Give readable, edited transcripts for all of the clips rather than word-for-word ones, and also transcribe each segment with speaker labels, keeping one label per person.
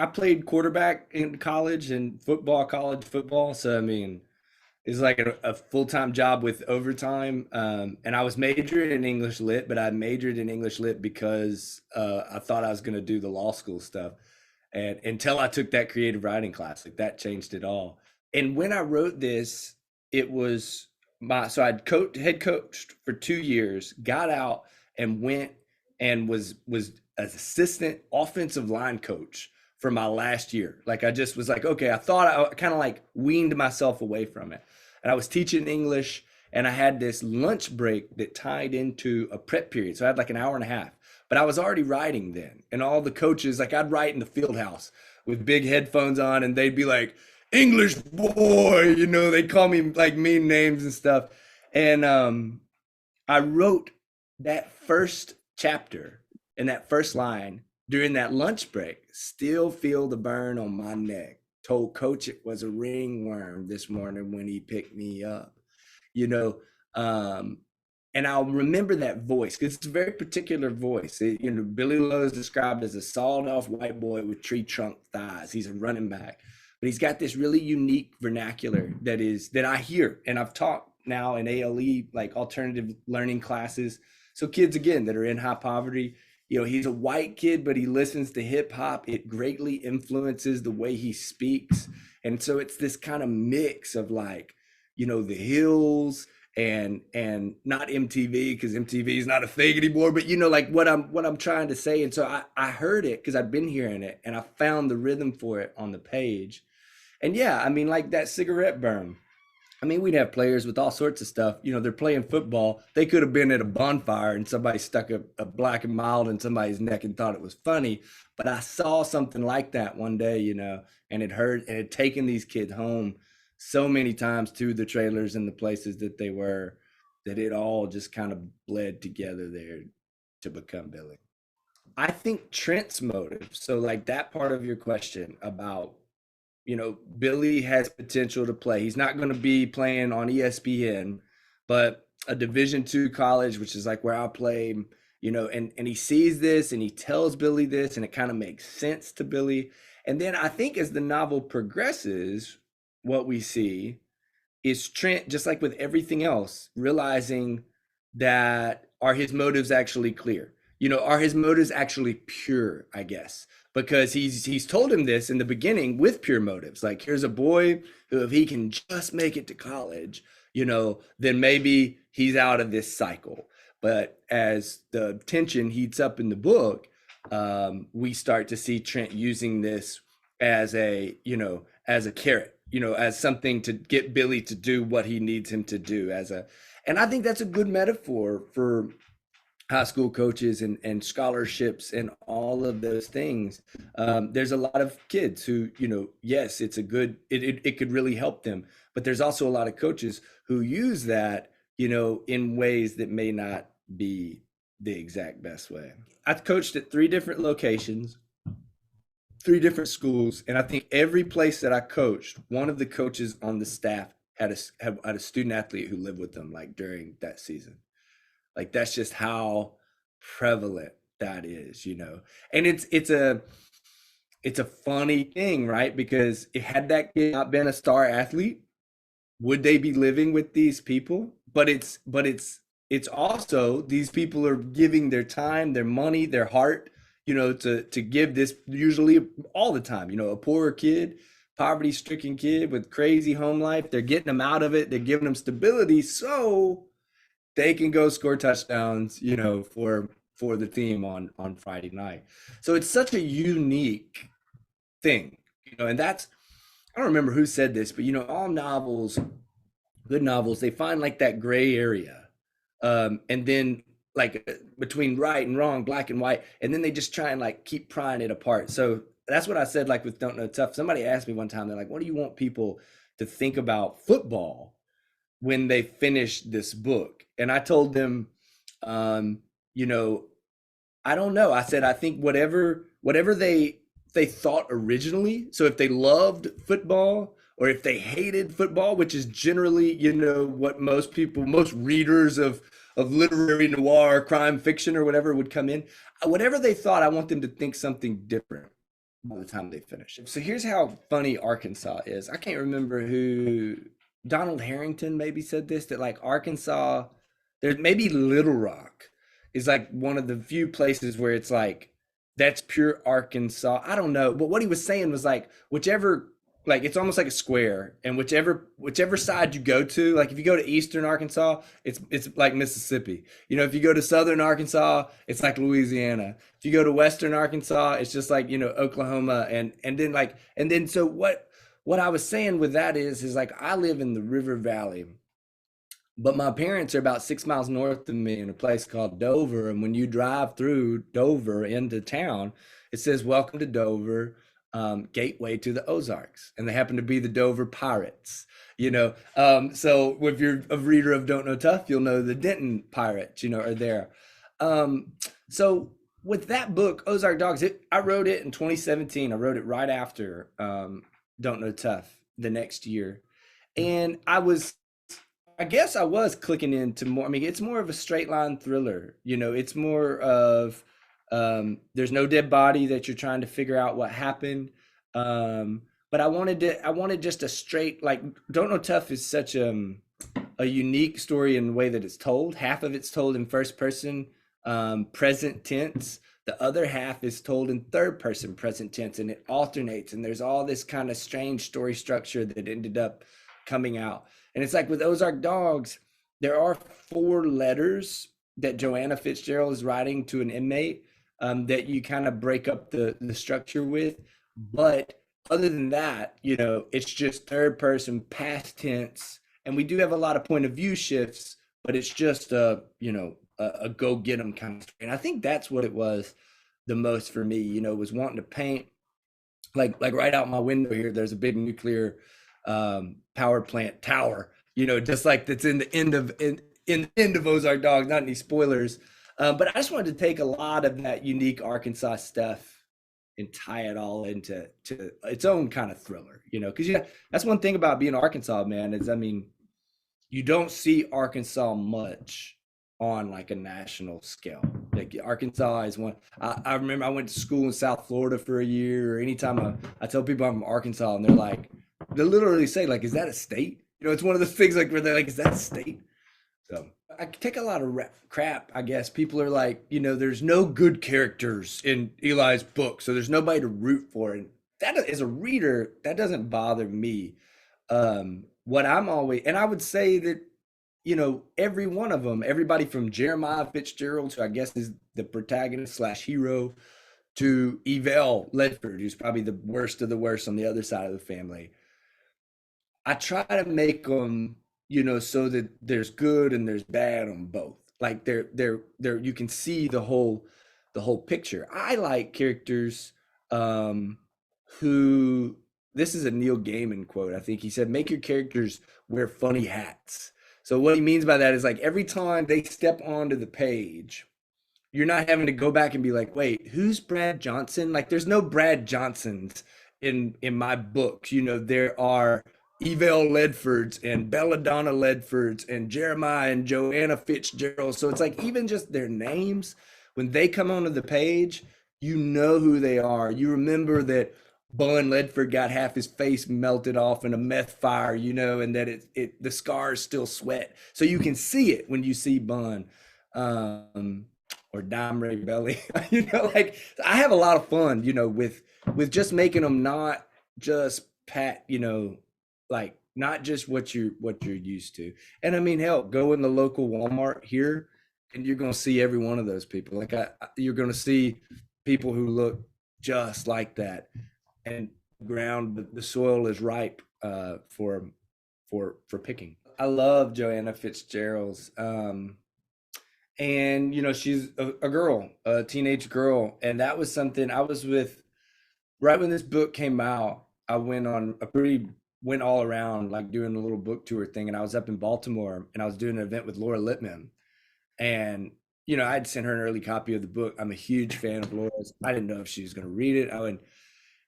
Speaker 1: I played quarterback in college and football, college football. So I mean, it's like a full-time job with overtime. And I was majoring in English lit, but I majored in English lit because I thought I was going to do the law school stuff. And until I took that creative writing class, like that changed it all. And when I wrote this, it was so I'd head coached for 2 years, got out and went and was an assistant offensive line coach for my last year. Like I just was like, okay, I thought I kind of like weaned myself away from it. And I was teaching English and I had this lunch break that tied into a prep period. So I had like an hour and a half, but I was already writing then. And all the coaches, like I'd write in the field house with big headphones on and they'd be like, English boy, they'd call me like mean names and stuff. And I wrote that first chapter and that first line during that lunch break. Still feel the burn on my neck. Told coach it was a ringworm this morning when he picked me up. You know, um, and I'll remember that voice because it's a very particular voice. Billy Lowe is described as a sawed-off white boy with tree trunk thighs. He's a running back, but he's got this really unique vernacular that I hear, and I've taught now in ALE, like alternative learning classes. So kids again that are in high poverty, he's a white kid, but he listens to hip hop. It greatly influences the way he speaks. And so it's this kind of mix of like, the hills and not MTV because MTV is not a thing anymore, but like what I'm trying to say. And so I heard it because I've been hearing it and I found the rhythm for it on the page. And yeah, I mean, like that cigarette burn. I mean, we'd have players with all sorts of stuff. They're playing football. They could have been at a bonfire and somebody stuck a black and mild in somebody's neck and thought it was funny. But I saw something like that one day, and it hurt and it had taken these kids home so many times to the trailers and the places that they were, that it all just kind of bled together there to become Billy. I think Trent's motive. So, like that part of your question about Billy has potential to play. He's not going to be playing on ESPN, but a Division II college, which is like where I play, and he sees this and he tells Billy this, and it kind of makes sense to Billy. And then I think as the novel progresses, what we see is Trent, just like with everything else, realizing that are his motives actually clear? Are his motives actually pure, I guess? Because he's told him this in the beginning with pure motives. Like, here's a boy who, if he can just make it to college, then maybe he's out of this cycle. But as the tension heats up in the book, we start to see Trent using this as as a carrot, as something to get Billy to do what he needs him to do and I think that's a good metaphor for high school coaches and scholarships and all of those things. There's a lot of kids who, yes, it could really help them, but there's also a lot of coaches who use that, in ways that may not be the exact best way. I've coached at 3 different locations, 3 different schools, and I think every place that I coached, one of the coaches on the staff had a student athlete who lived with them like during that season. Like that's just how prevalent that is. And it's a funny thing, right? Because had that kid not been a star athlete, would they be living with these people? But it's also, these people are giving their time, their money, their heart, to give this, usually all the time, a poorer kid, poverty stricken kid with crazy home life. They're getting them out of it. They're giving them stability so they can go score touchdowns, for the team on Friday night. So it's such a unique thing, and that's, I don't remember who said this, but all novels, good novels, they find like that gray area, and then like between right and wrong, black and white, and then they just try and like keep prying it apart. So that's what I said, like with Don't Know Tough. Somebody asked me one time, they're like, what do you want people to think about football when they finish this book? And I told them, you know, I don't know. I said, I think whatever they thought originally. So if they loved football or if they hated football, which is generally, what most people, most readers of literary noir, crime fiction or whatever would come in, whatever they thought, I want them to think something different. by the time they finish. So here's how funny Arkansas is. I can't remember who, Donald Harrington maybe said this, that like Arkansas, there's maybe Little Rock is like one of the few places where it's like that's pure Arkansas. I don't know, but what he was saying was like whichever, like it's almost like a square, and whichever side you go to, like if you go to eastern Arkansas, it's like Mississippi. You know, if you go to southern Arkansas, it's like Louisiana. If you go to western Arkansas, it's just like, you know, Oklahoma. And then like, and then so what I was saying with that is like I live in the River Valley, but my parents are about 6 miles north of me in a place called Dover. And when you drive through Dover into town, it says, "Welcome to Dover, gateway to the Ozarks." And they happen to be the Dover Pirates, you know. So if you're a reader of Don't Know Tough, you'll know the Denton Pirates, you know, are there. So with that book, Ozark Dogs, I wrote it in 2017. I wrote it right after Don't Know Tough the next year. And I guess I was clicking into more. I mean, it's more of a straight line thriller. You know, it's more of there's no dead body that you're trying to figure out what happened. But I wanted just a straight, like, Don't Know Tough is such a unique story in the way that it's told. Half of it's told in first person, present tense. The other half is told in third person present tense, and it alternates. And there's all this kind of strange story structure that ended up coming out. And it's like with Ozark Dogs, there are four letters that Joanna Fitzgerald is writing to an inmate, that you kind of break up the structure with. But other than that, you know, it's just third person, past tense, and we do have a lot of point of view shifts, but it's just a go get them kind of story. And I think that's what it was the most for me. You know, was wanting to paint like right out my window here. There's a big nuclear power plant tower. You know, just like that's in the end of in the end of Ozark Dogs. Not any spoilers, but I just wanted to take a lot of that unique Arkansas stuff and tie it all into its own kind of thriller. You know, because yeah, that's one thing about being Arkansas, man. Is I mean, you don't see Arkansas much on like a national scale. Like Arkansas is one. I remember I went to school in South Florida for a year. Or anytime I tell people I'm from Arkansas, and they're like, they literally say like, "Is that a state?" You know, it's one of those things like where they're like, "Is that a state?" So I take a lot of crap. I guess people are like, you know, there's no good characters in Eli's book, so there's nobody to root for. And that, as a reader, that doesn't bother me. What I'm always, and I would say that, you know, every one of them, everybody from Jeremiah Fitzgerald, who I guess is the protagonist slash hero, to Evel Ledford, who's probably the worst of the worst on the other side of the family. I try to make them, you know, so that there's good and there's bad on both. Like they're you can see the whole picture. I like characters um who, this is a Neil Gaiman quote. I think he said, "Make your characters wear funny hats." So what he means by that is like every time they step onto the page, you're not having to go back and be like, "Wait, who's Brad Johnson?" Like there's no Brad Johnsons in my books. You know, there are Evel Ledfords and Belladonna Ledfords and Jeremiah and Joanna Fitzgerald. So it's like even just their names, when they come onto the page, you know who they are. You remember that Bun Ledford got half his face melted off in a meth fire, you know, and that the scars still sweat. So you can see it when you see Bun. Um, or Dime Ray Belly. You know, like I have a lot of fun, you know, with just making them not just pat, you know, like not just what you're used to. And I mean, hell, go in the local Walmart here, and you're gonna see every one of those people. Like you're gonna see people who look just like that, and the soil is ripe for picking. I love Joanna Fitzgerald's. And you know she's a girl, a teenage girl, and that was something I was with right when this book came out. I went on a pretty went all around like doing a little book tour thing, and I was up in Baltimore and I was doing an event with Laura Lippman. And you know, I'd sent her an early copy of the book. I'm a huge fan of Laura's. I didn't know if she was going to read it.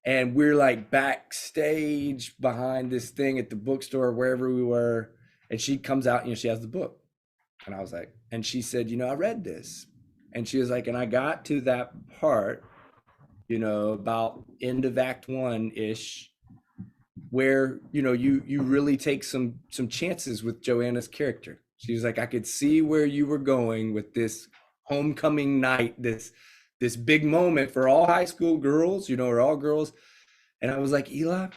Speaker 1: And we're like backstage behind this thing at the bookstore, wherever we were, and she comes out, you know, she has the book. And I was like, and she said, you know, I read this. And she was like, and I got to that part, about end of Act One ish, where you really take some chances with Joanna's character. She was like, I could see where you were going with this homecoming night, this big moment for all high school girls, or all girls. And I was like, Eli,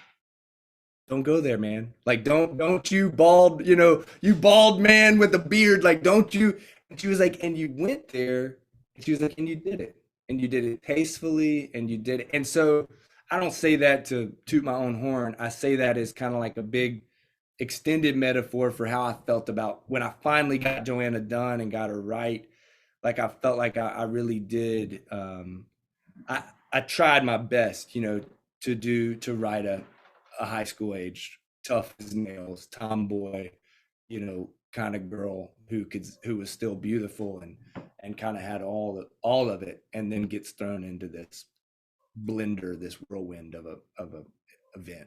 Speaker 1: don't go there, man. Like, don't you bald, you bald man with a beard, like, don't you. And she was like, and you went there. And she was like, and you did it. And you did it tastefully, and you did it. And so I don't say that to toot my own horn. I say that as kind of like a big extended metaphor for how I felt about when I finally got Joanna done and got her right. Like, I felt like I really did. I I tried my best, to write a high school age, tough as nails, tomboy, kind of girl who was still beautiful and kind of had all of it, and then gets thrown into this blender, this whirlwind of a event.